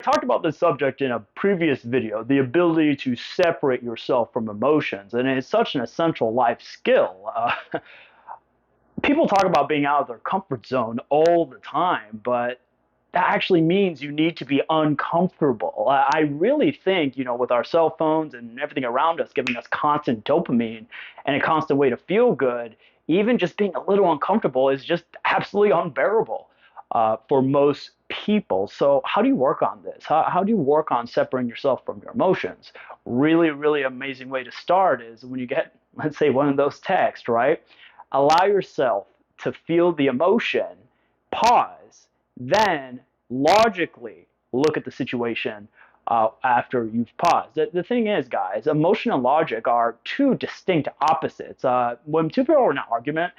talked about this subject in a previous video, the ability to separate yourself from emotions, and it's such an essential life skill. People talk about being out of their comfort zone all the time, but that actually means you need to be uncomfortable. I really think, with our cell phones and everything around us giving us constant dopamine and a constant way to feel good, even just being a little uncomfortable is just absolutely unbearable for most people. So, how do you work on this? How do you work on separating yourself from your emotions? Really, really amazing way to start is when you get, let's say, one of those texts, right? Allow yourself to feel the emotion, pause, then logically look at the situation after you've paused. The thing is, guys, emotion and logic are two distinct opposites. When two people are in an argument,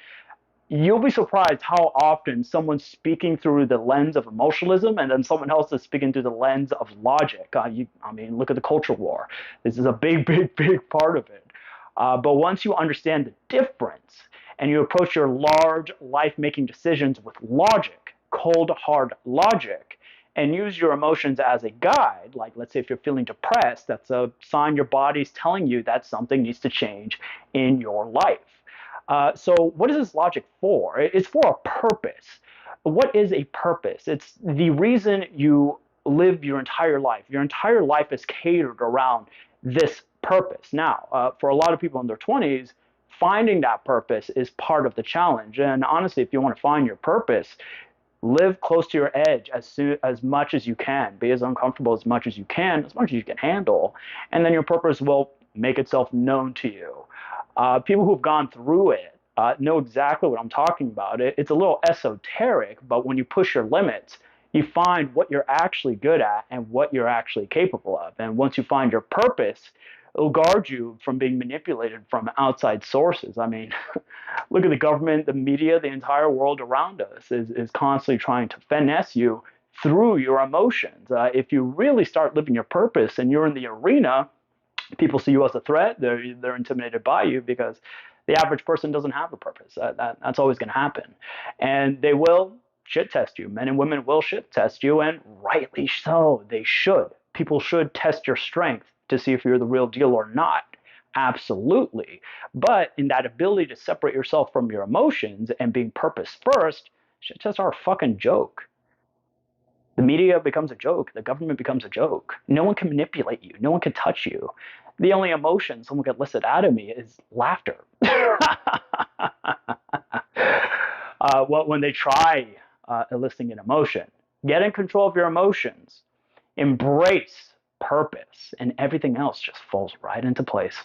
you'll be surprised how often someone's speaking through the lens of emotionalism and then someone else is speaking through the lens of logic. I mean, look at the culture war. This is a big, big, big part of it. But once you understand the difference and you approach your large life-making decisions with logic, cold, hard logic, and use your emotions as a guide, like let's say if you're feeling depressed, that's a sign your body's telling you that something needs to change in your life. So what is this logic for? It's for a purpose. What is a purpose? It's the reason you live your entire life. Your entire life is catered around this purpose. Now, for a lot of people in their 20s, finding that purpose is part of the challenge. And honestly, if you want to find your purpose, live close to your edge as much as you can. Be as uncomfortable as much as you can, as much as you can handle, and then your purpose will make itself known to you. People who've gone through it know exactly what I'm talking about. It's a little esoteric, but when you push your limits, you find what you're actually good at and what you're actually capable of. And once you find your purpose, it'll guard you from being manipulated from outside sources. I mean, look at the government, the media, the entire world around us is constantly trying to finesse you through your emotions. If you really start living your purpose and you're in the arena, people see you as a threat. They're intimidated by you because the average person doesn't have a purpose. That's always going to happen, and they will shit test you. Men and women will shit test you, and rightly so. They should. People should test your strength to see if you're the real deal or not. Absolutely. But in that ability to separate yourself from your emotions and being purpose first, shit tests are a fucking joke. The media becomes a joke. The government becomes a joke. No one can manipulate you. No one can touch you. The only emotion someone can elicit out of me is laughter. Well, when they try eliciting an emotion, get in control of your emotions, embrace purpose, and everything else just falls right into place.